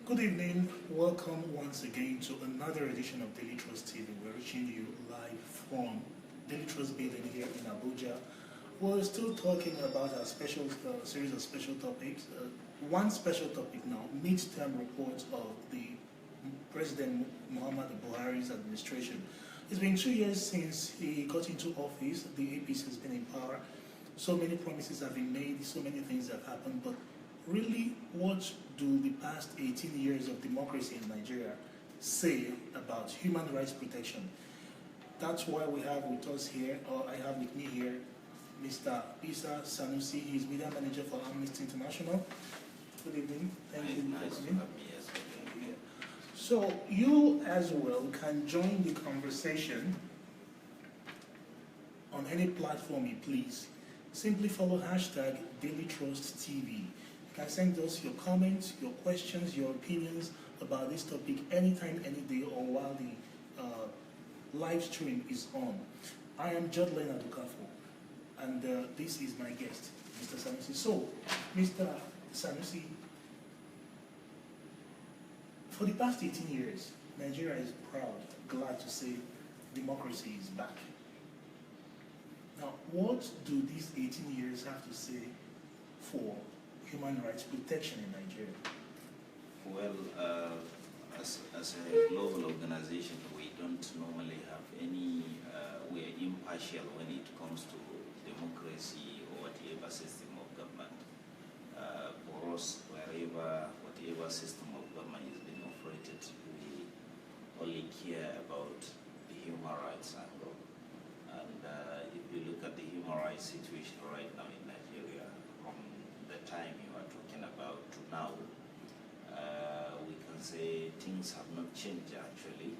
Good evening. Welcome once again to another edition of Daily Trust TV. We're reaching you live from Daily Trust building here in Abuja. We're still talking about our special series of special topics. One special topic now, midterm report of the President Muhammad Buhari's administration. It's been 2 years since he got into office. The APC has been in power. So many promises have been made, so many things have happened, but really, what do the past 18 years of democracy in Nigeria say about human rights protection? That's why we have with us here, or I have with me here, Mr. Isa Sanusi. He's media manager for Amnesty International. Good evening. Thank you for coming. So you as well can join the conversation on any platform you please. Simply follow hashtag DailyTrustTV. You can send us your comments, your questions, your opinions about this topic anytime, any day, or while the live stream is on. I am Judge Leonard Okafo, and this is my guest, Mr. Sanusi. So, Mr. Sanusi, for the past 18 years, Nigeria is proud, glad to say democracy is back. Now, what do these 18 years have to say for human rights protection in Nigeria? Well, as a global organization, we don't normally have any, we are impartial when it comes to democracy or whatever system of government. For us, whatever system of government is being operated, we only care about the human rights angle. And if you look at the human rights situation right now in Nigeria, from the time you are talking about to now, we can say things have not changed actually,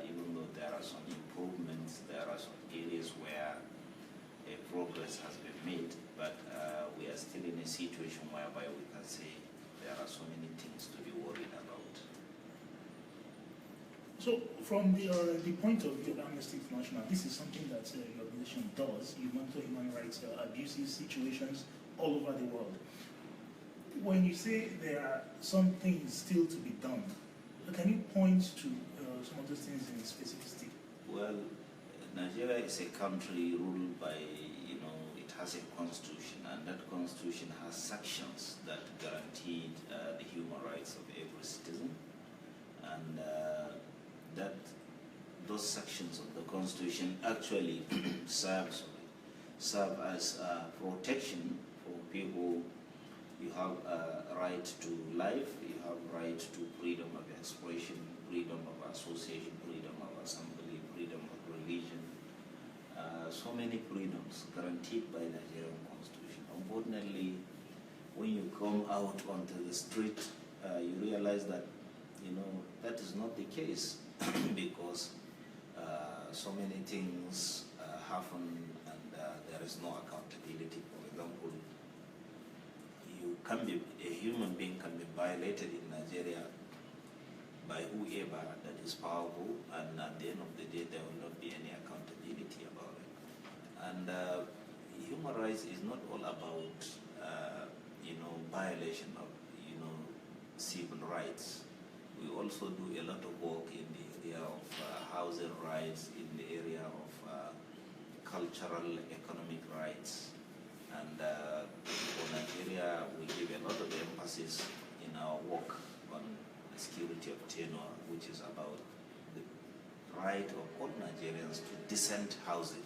even though there are some improvements, there are some areas where progress has been made, but we are still in a situation whereby we can say there are so many things to be worried about. So, from the point of view of Amnesty International, this is something that your organization does. You monitor human rights abuses situations all over the world. When you say there are some things still to be done, can you point to some of those things in specificity? Well, Nigeria is a country ruled by, it has a constitution, and that constitution has sections that guarantee the human rights of every citizen, and those sections of the constitution actually serve as protection for people. You have a right to life, you have right to freedom of expression, freedom of association, freedom of assembly, freedom of religion. So many freedoms guaranteed by the Nigerian Constitution. Unfortunately, when you come out onto the street, you realize that, that is not the case because so many things happen and there is no accountability. For example, a human being can be violated in Nigeria by whoever that is powerful, and at the end of the day there will not be any accountability about it. And human rights is not all about violation of civil rights. We also do a lot of work in the area of housing rights, in the area of cultural, economic rights. And for Nigeria, we give a lot of emphasis in our work on the security of tenure, which is about the right of all Nigerians to decent housing.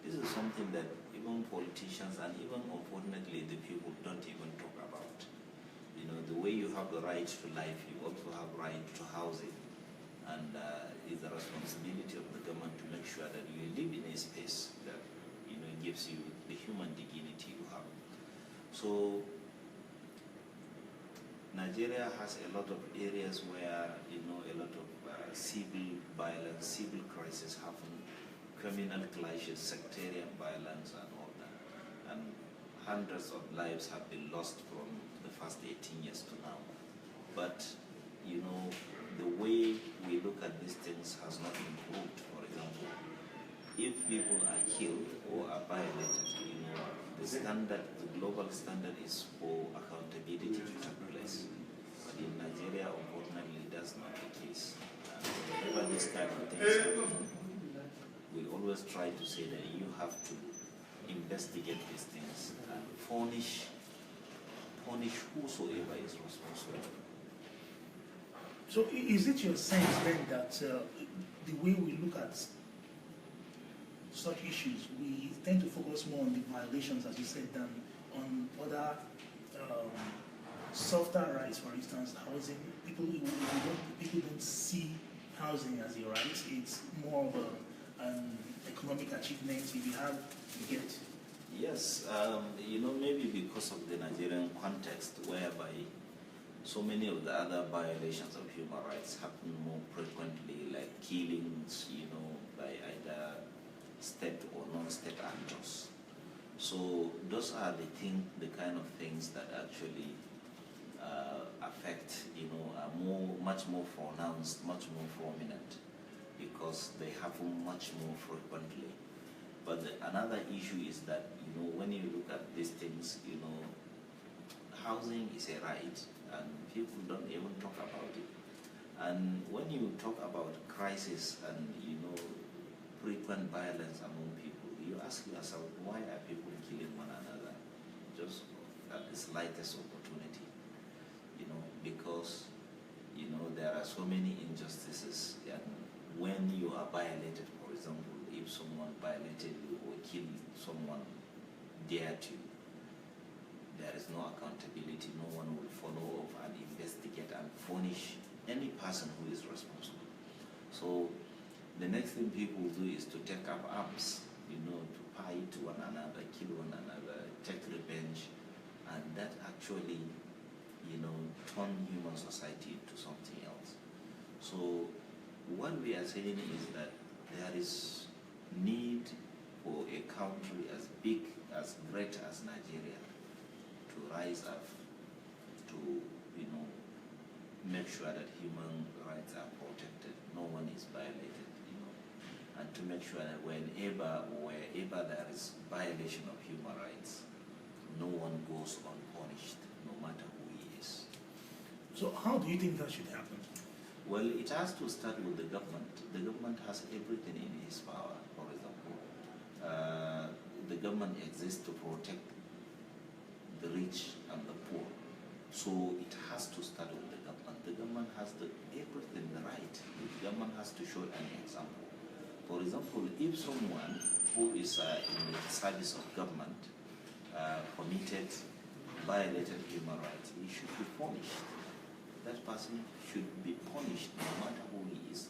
This is something that even politicians and even, unfortunately, the people don't even talk about. The way you have the right to life, you also have right to housing. And it's the responsibility of the government to make sure that you live in a space that gives you the human dignity you have. So Nigeria has a lot of areas where a lot of civil violence, civil crisis happen, criminal clashes, sectarian violence, and all that. And hundreds of lives have been lost from the first 18 years to now. But the way we look at these things has not improved. For example, if people are killed or are violated, the global standard is for accountability to take place. But in Nigeria, that's not the case. Whenever this kind of things happen, we always try to say that you have to investigate these things and punish whosoever is responsible. So is it your sense then that the way we look at such issues, we tend to focus more on the violations, as you said, than on other softer rights, for instance, housing? People don't see housing as a right. It's more of an economic achievement. If you have, you get. Yes, maybe because of the Nigerian context, whereby so many of the other violations of human rights happen more frequently, like killings, by either state or non-state actors. So those are the kind of things that actually affect, are much more pronounced, much more prominent, because they happen much more frequently. But another issue is that, when you look at these things, housing is a right, and people don't even talk about it. And when you talk about crisis and, frequent violence among people, you ask yourself, why are people killing one another just at the slightest opportunity? Because, there are so many injustices, and when you are violated, for example, if someone violated you or killed someone dear to you, there is no accountability. No one will follow up and investigate and punish any person who is responsible. So the next thing people do is to take up arms, to fight one another, kill one another, take revenge, and that actually, turn human society into something else. So what we are saying is that there is need for a country as big, as great as Nigeria to rise up to, make sure that human rights are protected, no one is violated, and to make sure that wherever there is violation of human rights, no one goes unpunished, no matter who he is. So how do you think that should happen? Well, it has to start with the government. The government has everything in its power, for example. The government exists to protect the rich and the poor. So it has to start with the government. The government has everything, the right. The government has to show an example. For example, if someone who is in the service of government violated human rights, he should be punished. That person should be punished no matter who he is.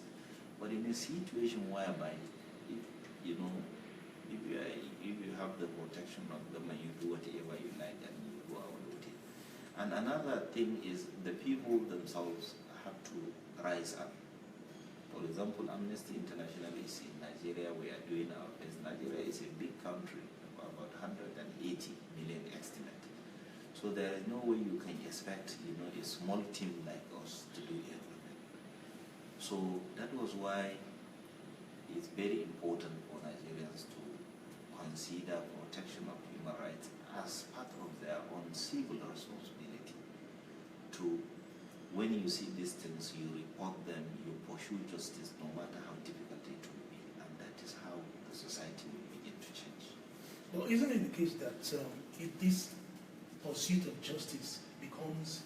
But in a situation whereby, if you have the protection of government, you do whatever you like and you go out with it. And another thing is the people themselves have to rise up. For example, Amnesty International is in Nigeria. We are doing our best. Nigeria is a big country, about 180 million estimate. So there is no way you can expect, a small team like us to do everything. So that was why it's very important for Nigerians to consider protection of human rights as part of their own civil responsibility. To, when you see these things, you report them, you pursue justice, no matter how difficult it will be, and that is how the society will begin to change. Well, isn't it the case that if this pursuit of justice becomes,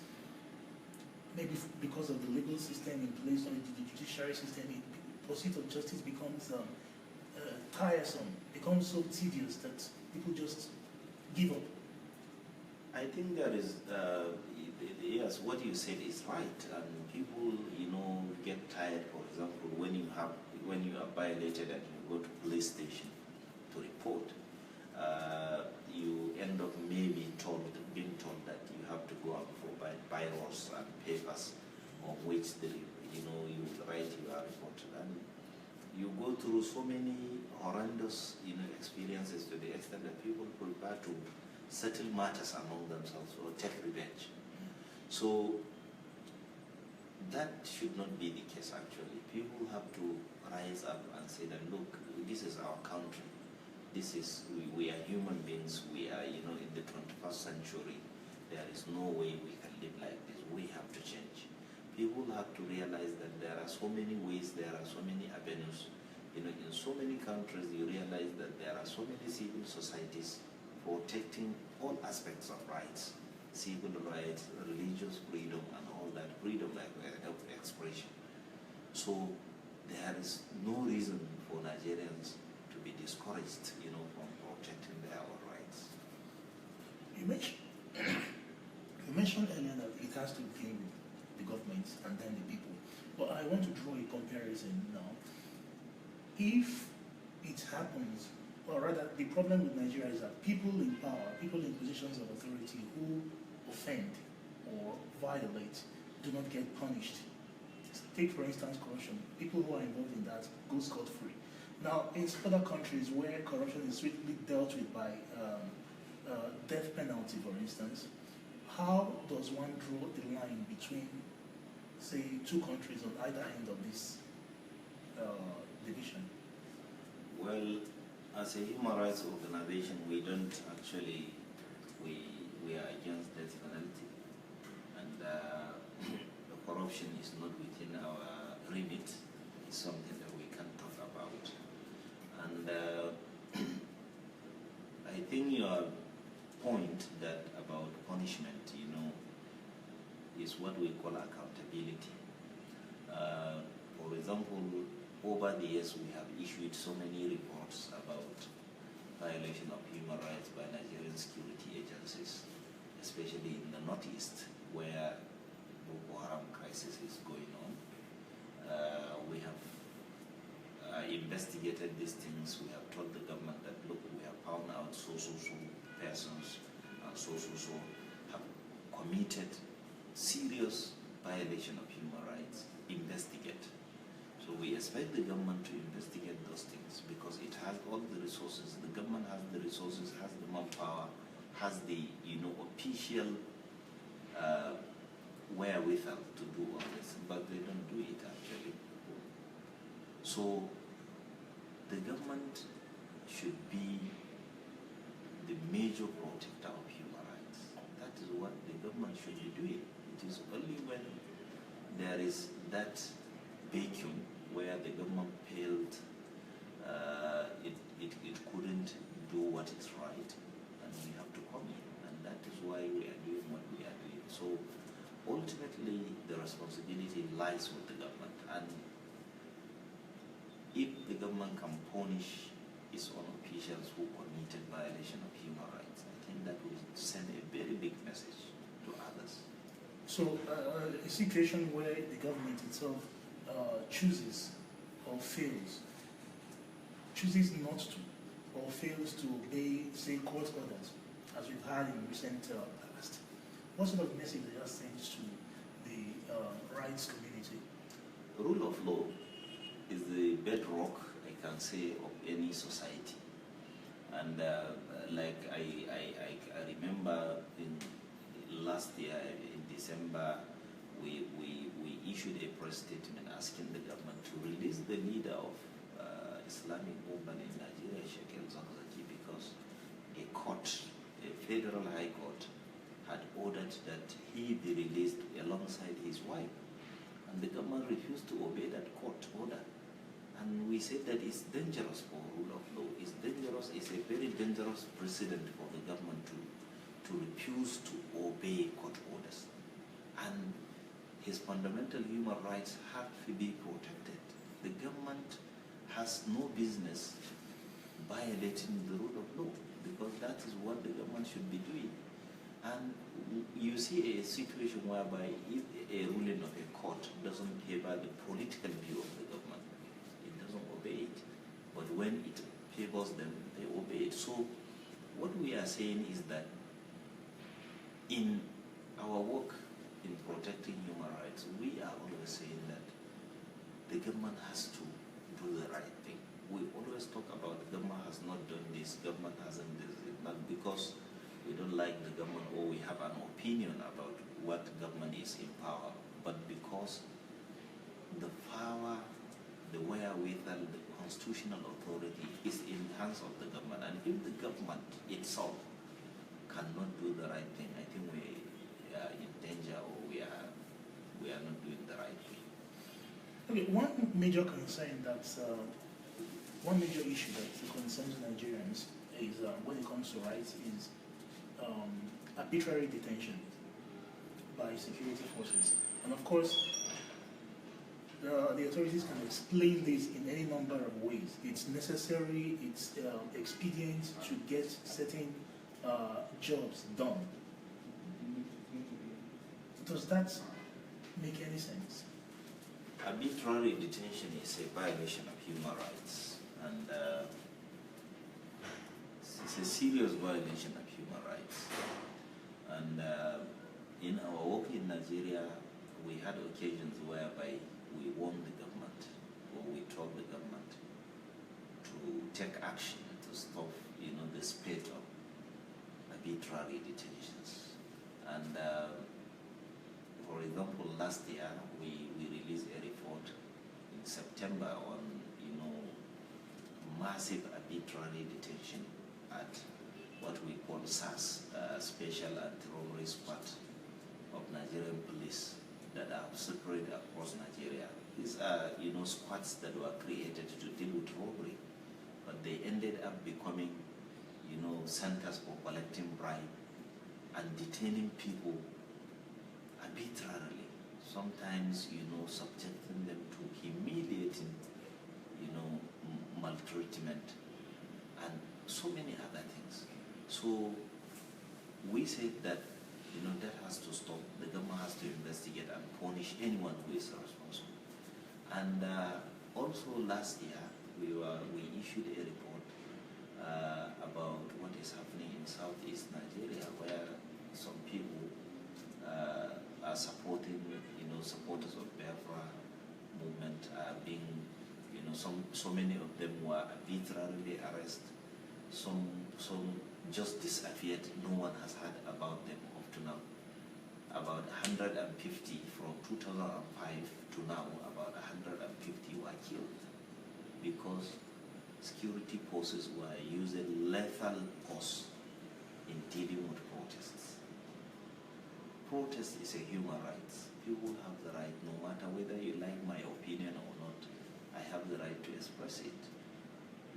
maybe because of the legal system in place or the judiciary system, pursuit of justice becomes tiresome, becomes so tedious that people just give up? I think there is, yes, what you said is right, and people, get tired. For example, when you are violated and you go to police station to report, you end up maybe being told that you have to go out for bylaws and papers on which you write your report, and you go through so many horrendous experiences to the extent that people prefer to settle matters among themselves or take revenge. So that should not be the case actually. People have to rise up and say that, look, this is our country. We are human beings. We are, in the 21st century. There is no way we can live like this. We have to change. people have to realize that there are so many ways, there are so many avenues. You know, in so many countries, you realize that there are so many civil societies protecting all aspects of rights, civil rights, religious freedom, and all that, freedom of expression. So there is no reason for Nigerians to be discouraged, you know, from protecting their own rights. You mentioned earlier that it has to begin with the government and then the people. But I want to draw a comparison now. If it happens, or rather the problem with Nigeria is that people in power, people in positions of authority who offend or violate do not get punished. Take for instance corruption. People who are involved in that go scot-free. Now in other countries where corruption is strictly dealt with by death penalty, for instance, how does one draw the line between, say, two countries on either end of this division? Well, as a human rights organization, we don't actually, we are against death penalty, and the corruption is not within our remit. It's something that we can talk about. And I think your point that about punishment, you know, is what we call accountability. For example, over the years we have issued so many reports about violation of human rights by Nigerian security agencies, especially in the Northeast where Boko Haram crisis is going on. We have investigated these things. We have told the government that, look, we have found out so persons and so have committed serious violation of human rights. Investigate. So we expect the government to investigate those things because it has all the resources. The government has the resources, has the manpower, has the, you know, official wherewithal to do all this, but they don't do it actually. So the government should be the major protector of human rights. That is what the government should be doing. It is only when there is that vacuum where the government failed, it couldn't do what is right, and we have to come in, and that is why we are doing what we are doing. So ultimately the responsibility lies with the government, and if the government can punish its own officials who committed violation of human rights, I think that will send a very big message to others. So a situation where the government itself chooses or fails, chooses not to, or fails to obey, say, court orders, as we've had in recent past, what sort of message does that send to the rights community? Rule of law is the bedrock, I can say, of any society. And like I remember in last year in December, we issued a press statement asking the government to release the leader of Islamic movement in Nigeria, Sheikh El-Zakzaki, because a court, a federal high court, had ordered that he be released alongside his wife. And the government refused to obey that court order. And we said that it's dangerous for rule of law. It's dangerous, it's a very dangerous precedent for the government to refuse to obey court orders. And his fundamental human rights have to be protected. The government has no business violating the rule of law, because that is what the government should be doing. And you see a situation whereby if a ruling of a court doesn't favor the political view of the government, it doesn't obey it. But when it favors them, they obey it. So what we are saying is that in our work in protecting human rights, we are always saying that the government has to do the right thing. We always talk about the government has not done this, government hasn't done this, not because we don't like the government or we have an opinion about what government is in power, but because the power, the wherewithal, the constitutional authority is in the hands of the government. And if the government itself cannot do the right thing, I think we are in danger, or we are not doing the Okay, one major issue that concerns Nigerians is when it comes to rights is um, arbitrary detention by security forces. And of course, the authorities can explain this in any number of ways. It's necessary, it's expedient to get certain jobs done. Does that make any sense? Arbitrary detention is a violation of human rights, and it's a serious violation of human rights. And in our work in Nigeria, we had occasions whereby we warned the government, or we told the government to take action to stop, the spate of arbitrary detentions. And for example, last year we released a report in September on massive arbitrary detention at what we call SAS, Special Anti-Terrorist Squad of Nigerian police that are spread across Nigeria. These are squads that were created to deal with robbery, but they ended up becoming centers for collecting bribe and detaining people arbitrarily, sometimes, subjecting them to humiliating, maltreatment, and so many other things. So we said that, that has to stop. The government has to investigate and punish anyone who is responsible. And also last year, we issued a report about what is happening in Southeast Nigeria, where some people are supporting, supporters of Biafra movement are being, so many of them were arbitrarily arrested. Some just disappeared. No one has heard about them up to now. About 150 from 2005 to now, about 150 were killed because security forces were using lethal force in dealing with protests. Protest is a human right. People have the right, no matter whether you like my opinion or not, I have the right to express it.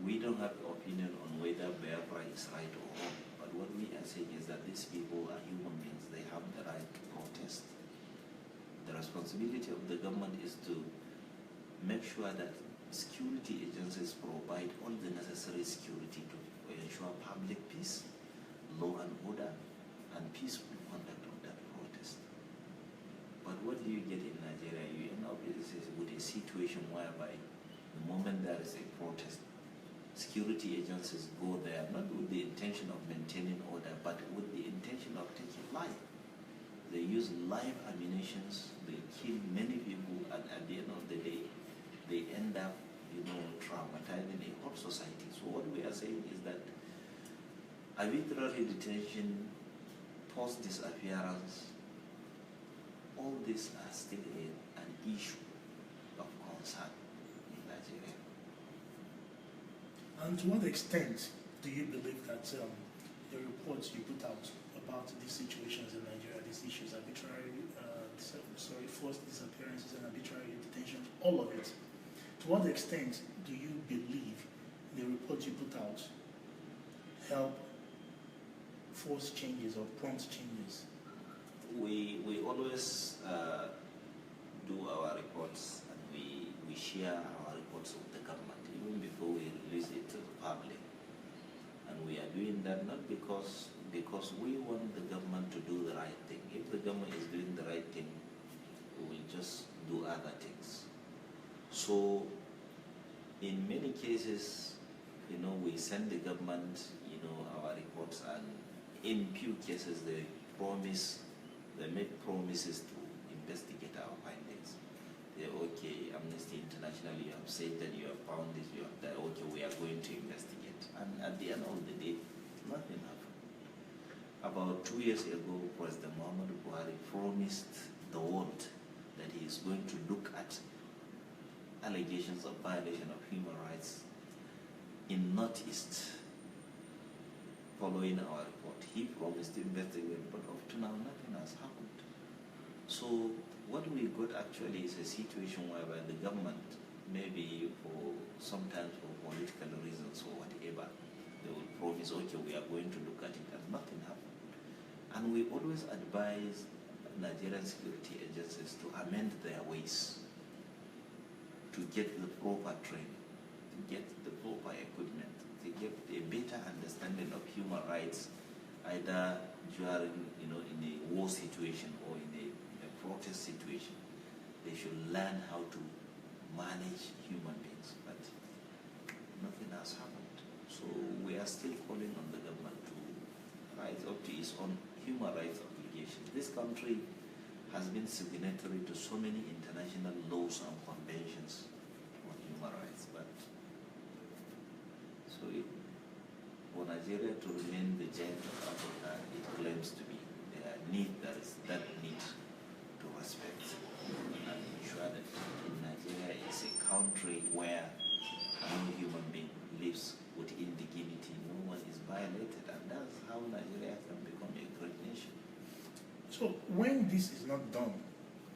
We don't have opinion on whether Biafra is right or wrong, but what we are saying is that these people are human beings. They have the right to protest. The responsibility of the government is to make sure that security agencies provide all the necessary security to ensure public peace, law and order, and peaceful conduct of that protest. But what do you get in Nigeria? You end up with a situation whereby the moment there is a protest, security agencies go there not with the intention of maintaining order, but with the intention of taking life. They use live ammunitions, they kill many people, and at the end of the day, they end up, traumatizing a whole society. So what we are saying is that arbitrary detention, post-disappearance, all these are still an issue of concern in Nigeria. And to what extent do you believe that the reports you put out about these situations in Nigeria, these issues, forced disappearances and arbitrary detention, all of it, to what extent do you believe the reports you put out help force changes or prompt changes? We always do our reports, and we share our reports with the government even before we release it to the public. And we are doing that not because we want the government to do the right thing. If the government is doing the right thing, we will just do other things. So in many cases, we send the government, our reports, and in few cases they make promises to investigate our findings. They okay, Amnesty International, you have said that you have found this, you have that, okay, we are going to investigate. And at the end of the day, nothing happened. About 2 years ago, President Muhammad Buhari promised the world that he is going to look at allegations of violation of human rights in Northeast. Following our report, he promised to investigate, but up to now, nothing has happened. So what we got actually is a situation whereby the government, maybe for sometimes for political reasons or whatever, they will promise, okay, we are going to look at it, and nothing happened. And we always advise Nigerian security agencies to amend their ways, to get the proper training, to get the proper equipment, to get a better understanding of human rights, either during, in a war situation or in a protest situation. They should learn how to manage human beings, but nothing has happened. So we are still calling on the government to rise up to its own human rights obligations. This country has been signatory to so many international laws and conventions on human rights, but so for Nigeria to remain the giant of Africa, it claims to be, there is that need to respect and ensure that in Nigeria is a country where no human being lives within dignity, no one is violated, and that's how Nigeria can become a great nation. So when this is not done,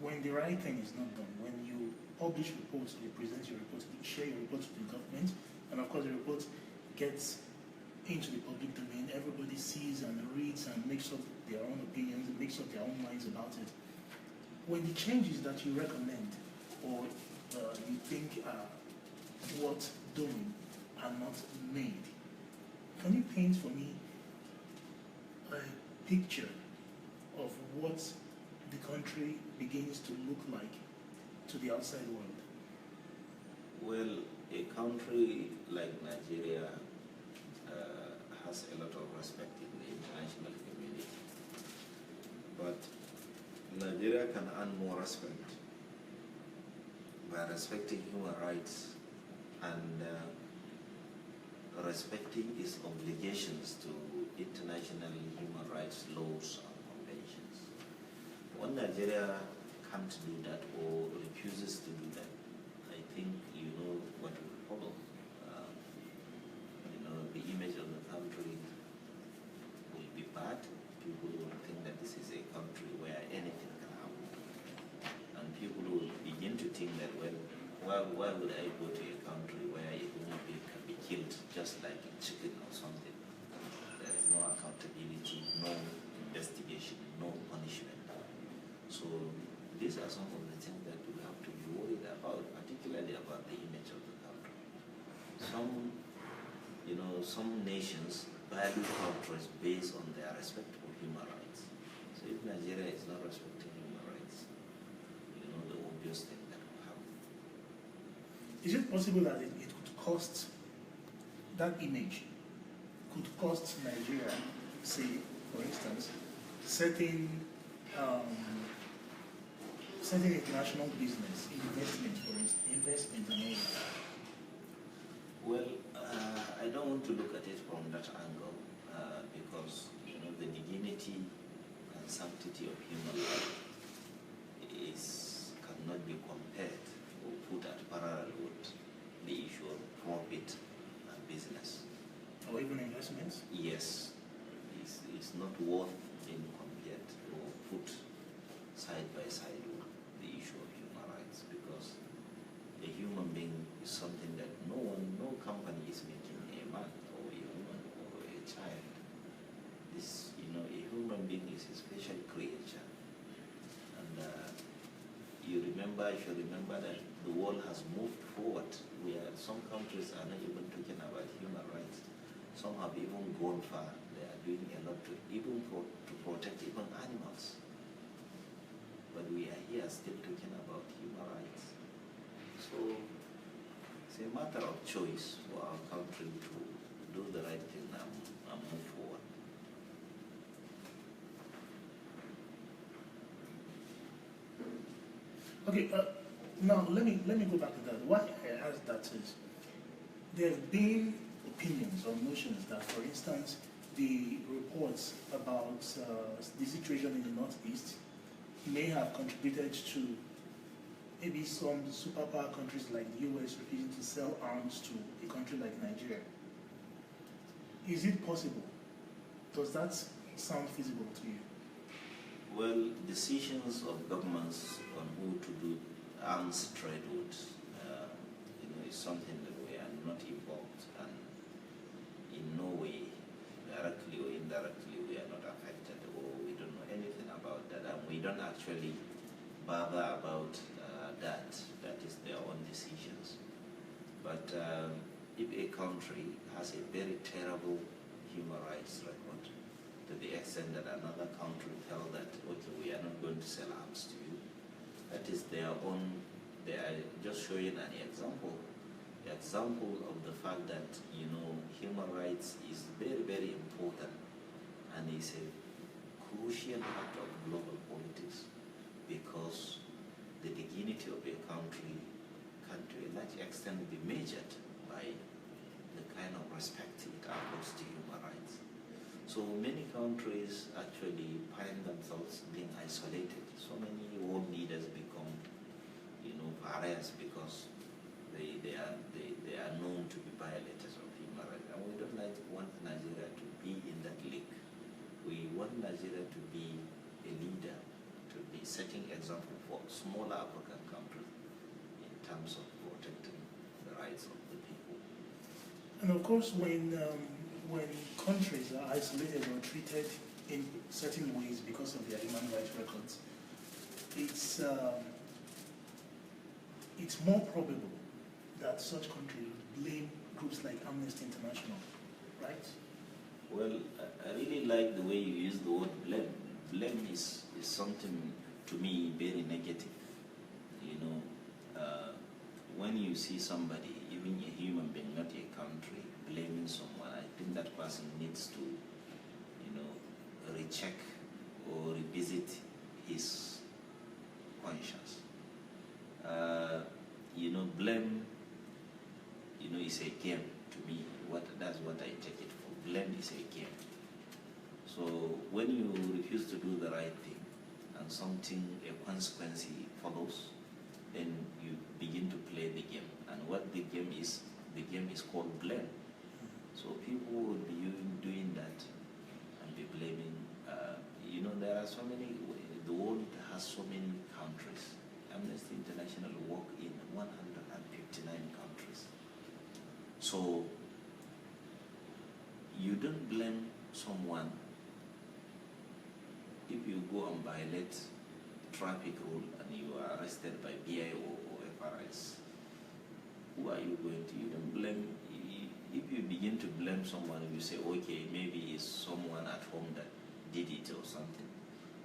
when the right thing is not done, when you publish reports, you present your reports, you share your reports with the government, and of course the report gets into the public domain, everybody sees and reads and makes up their own opinions, makes up their own minds about it. When the changes that you recommend or you think are worth doing are not made, can you paint for me a picture of what the country begins to look like to the outside world? Well, a country like Nigeria has a lot of respect in the international community, but Nigeria can earn more respect by respecting human rights and respecting its obligations to international human rights laws and conventions. When Nigeria can't do that or refuses to do that, I think you know what will follow. The image of the country will be bad. People will think that this is a country where anything can happen. And people will begin to think that, well, why would I go to a country where a human being can be killed just like a chicken or something? There is no accountability, no investigation, no punishment. So these are some of the things that we have to be worried about, particularly about the image of the country. Some nations value countries based on their respect for human rights. So if Nigeria is not respecting human rights, the obvious thing that will happen. Is it possible that it could cost, that image could cost Nigeria, say, for instance, certain international business, investment, for instance, investment and all that? Well, I don't want to look at it from that angle because the dignity and sanctity of human life cannot be compared or put at parallel with the issue of profit and business. Or even investments? Yes, it's not worth being compared or put side by side with the issue of human rights, because a human being is something that no company is making a man or a woman or a child. A human being is a special creature. And you should remember that the world has moved forward, where some countries are not even talking about human rights. Some have even gone far. They are doing a lot to protect even animals. But we are here still talking about human rights. So it's a matter of choice for our country to do the right thing and move forward. Okay, now let me go back to that. Why I asked that is, there have been opinions or notions that, for instance, the reports about the situation in the Northeast may have contributed to maybe some superpower countries like the US refusing to sell arms to a country like Nigeria. Is it possible? Does that sound feasible to you? Well, decisions of governments on who to do arms trade with, is something that we are not involved, and in no way, directly or indirectly, we are not affected, or we don't know anything about that, and we don't actually bother about that. That is their own decisions. But if a country has a very terrible human rights record, to the extent that another country tell that, okay, we are not going to sell arms to you, that is their own, they are just showing an example of the fact that, human rights is very, very important, and is a crucial part of global politics, because the dignity of a country can to a large extent be measured by the kind of respect it accords to human rights. So many countries actually find themselves being isolated. So many world leaders become, pariahs, because they are known to be violators of human rights. And we don't want Nigeria to be in that league. We want Nigeria to be a leader, to be setting example for smaller African countries in terms of protecting the rights of the people. And of course, when countries are isolated or treated in certain ways because of their human rights records, it's more probable that such countries blame groups like Amnesty International, right? Well, I really like the way you use the word blame. Blame is something, to me, very negative. When you see somebody, even a human being, not a country, blaming someone, I think that person needs to, recheck or revisit his conscience. Blame, is a game to me. That's what I take it for. Blame is a game. So when you refuse to do the right thing, and a consequence follows, then you begin to play the game. And what the game is called blame. So people will be doing that and be blaming. There are so many, the world has so many countries. Amnesty International work in 159 countries. So you don't blame someone if you go and violate traffic rule and you are arrested by BIO or FRS. Who are you going to? You don't blame. If you begin to blame someone, you say, okay, maybe it's someone at home that did it or something,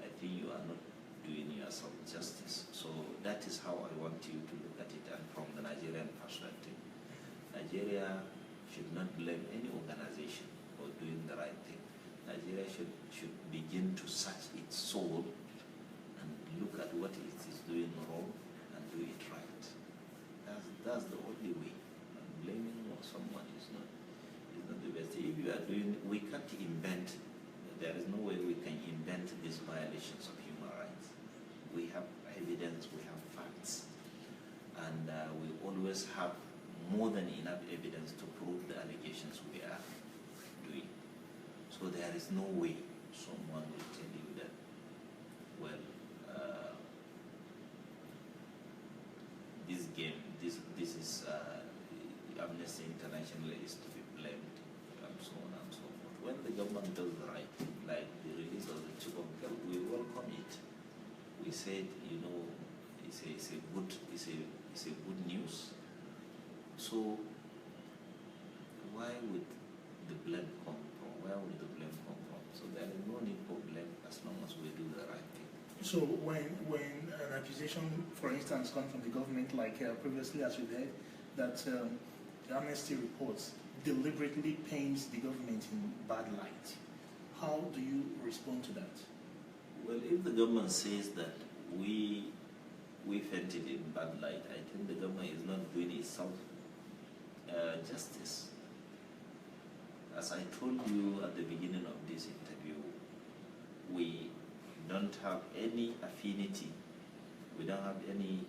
I think you are not doing yourself justice. So that is how I want you to look at it, and from the Nigerian perspective. Nigeria should not blame any organization for doing the right thing. Nigeria should begin to search its soul and look at what it is doing wrong and do it right. That's the only way. And blaming someone is not the best. If you are doing, we can't invent. There is no way we can invent these violations of human rights. We have evidence, we have facts, and we always have more than enough evidence to prove the allegations we are doing. So there is no way someone will tell you that, well, this game, this is Amnesty International is to be blamed, and so on and so forth. When the government does the right thing, like the release of the Chibok girl, we welcome it. We said, it's a good news. So why would the blame come from? Where would the blame come from? So there is no need for blame as long as we do the right thing. So when an accusation, for instance, comes from the government, like previously as we heard, that the Amnesty reports deliberately paints the government in bad light, how do you respond to that? Well, if the government says that we painted in bad light, I think the government is not doing itself justice. As I told you at the beginning of this interview, we don't have any affinity, we don't have any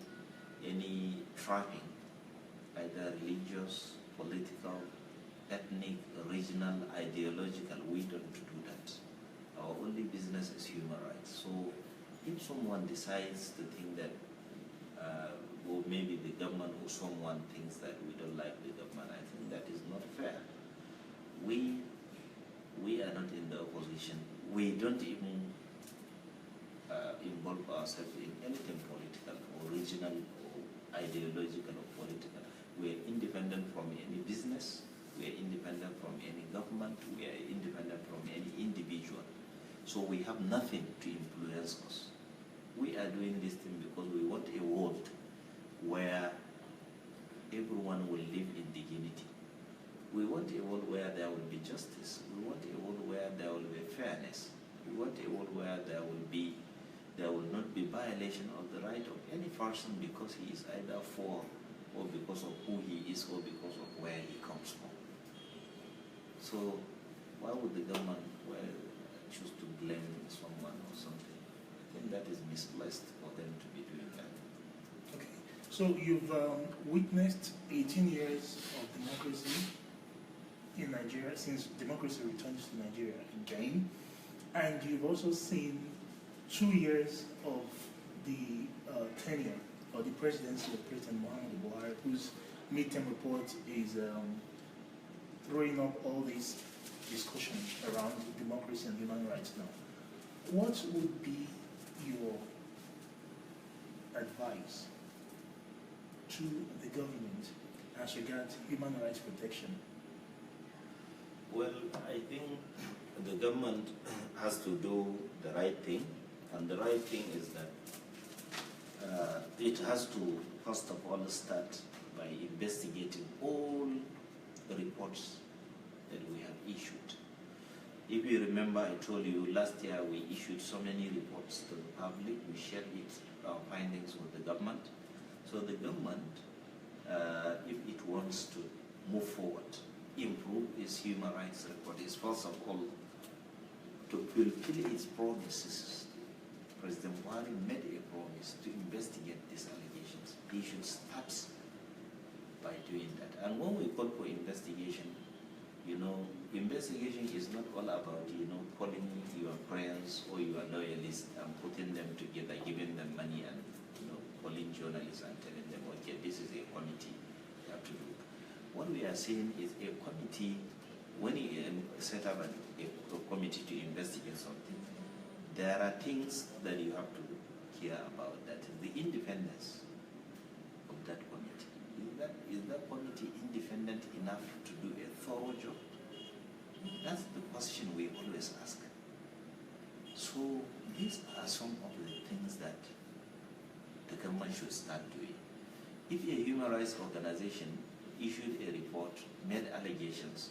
trapping, either religious, political, ethnic, regional, ideological. We don't do that. Our only business is human rights. So if someone decides to think that, or maybe the government or someone thinks that we don't like the government, I think that is not fair. We are not in the opposition. We don't even involve ourselves in anything political or regional or ideological or political. We are independent from any business. We are independent from any government. We are independent from any individual. So we have nothing to influence us. We are doing this thing because we want a world where everyone will live in dignity. We want a world where there will be justice. We want a world where there will be fairness. We want a world where there will not be violation of the right of any person because he is either for or because of who he is or because of where he comes from. So why would the government choose to blame someone or something? I think that is misplaced for them to be doing that. Okay. So you've witnessed 18 years of democracy in Nigeria since democracy returned to Nigeria again, and you've also seen 2 years of the tenure or the presidency of President Muhammadu Buhari, whose midterm report is throwing up all these discussions around democracy and human rights now. What would be your advice to the government as regards human rights protection? Well, I think the government has to do the right thing, and the right thing is that it has to, first of all, start by investigating all the reports that we have issued. If you remember, I told you last year we issued so many reports to the public. We shared our findings with the government. So the government, if it wants to move forward, improve its human rights record, is first of all to fulfill its promises. President Buhari made a promise to investigate these allegations. He should start by doing that. And when we call for investigation, investigation is not all about, calling your friends or your loyalists and putting them together, giving them money and, calling journalists and telling them, okay, this is a committee you have to do. What we are saying is a committee, when you set up a committee to investigate something, there are things that you have to care about. That is the independence of that committee. Is that committee independent enough to do a thorough job? That's the question we always ask. So these are some of the things that the government should start doing. If a human rights organization issued a report, made allegations,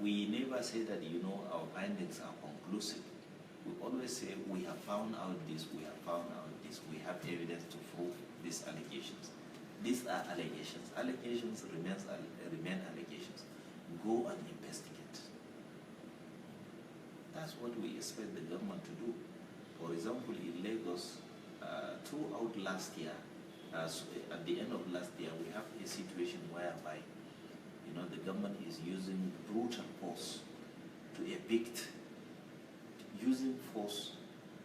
we never say that, our findings are conclusive. We always say we have found out this, we have found out this, we have evidence to prove these allegations. These are allegations. Allegations remain allegations. Go and investigate. That's what we expect the government to do. For example, in Lagos, throughout last year, at the end of last year, we have a situation whereby, the government is using brutal force to evict, using force,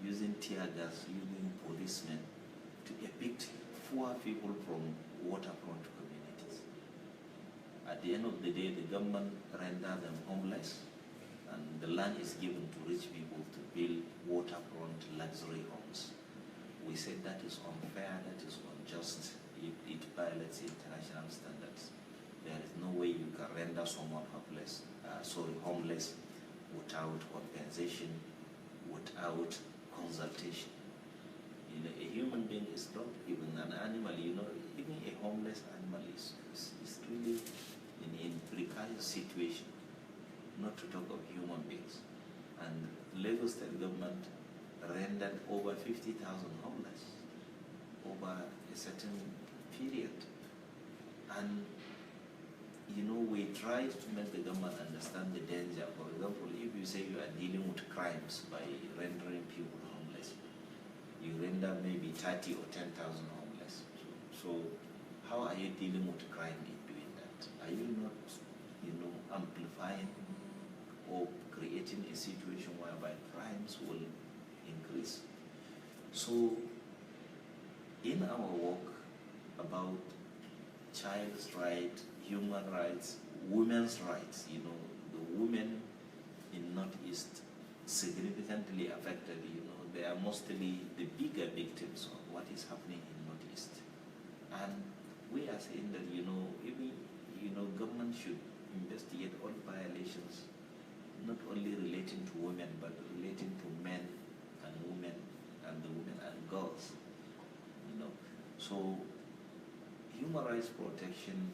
using tear gas, using policemen to evict poor people from waterfront communities. At the end of the day, the government render them homeless, and the land is given to rich people to build waterfront luxury homes. We said that is unfair, that is unjust, it violates international standards. There is no way you can render someone homeless without compensation, without consultation. A human being is not even an animal, even a homeless animal is really in a precarious situation, not to talk of human beings. And Lagos State government rendered over 50,000 homeless over a certain period. And we tried to make the government understand the danger. For example, if you say you are dealing with crimes by rendering people homeless, you render maybe 30 or 10,000 homeless. So how are you dealing with crime in doing that? Are you not, amplifying or creating a situation whereby crimes will increase? increase. So in our work about child's rights, human rights, women's rights, you know, the women in Northeast significantly affected, you know, they are mostly the bigger victims of what is happening in Northeast. And we are saying that, you know, even, you know, government should investigate all violations, not only relating to women, but relating to men and women and the women and girls, you know. So human rights protection,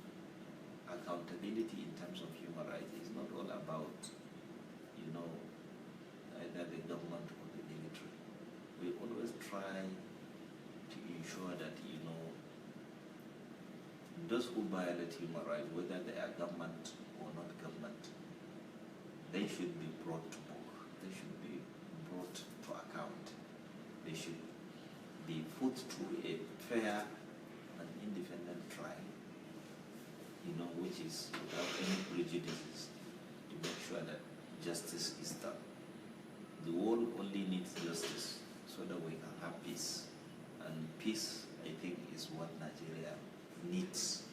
accountability in terms of human rights is not all about, you know, either the government or the military. We always try to ensure that, you know, those who violate human rights, whether they are government or not government, they should be brought to book. They should be brought to account. They should be put through a fair and independent trial, you know, which is without any prejudices, to make sure that justice is done. The world only needs justice so that we can have peace. And peace, I think, is what Nigeria needs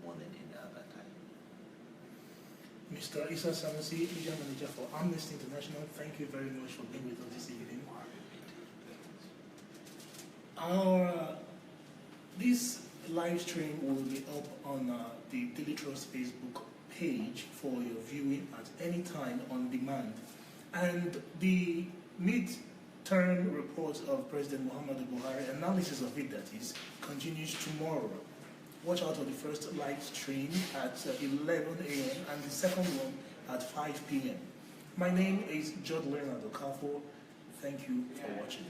more than any other time. Mr. Issa Sanusi, Media Manager for Amnesty International, thank you very much for being with us this evening. This live stream will be up on the Daily Trust Facebook page for your viewing at any time on demand. And the midterm report of President Muhammadu Buhari, analysis of it that is, continues tomorrow. Watch out for the first live stream at 11 a.m. and the second one at 5 p.m. My name is Jod Leonard Okafo. Thank you for watching.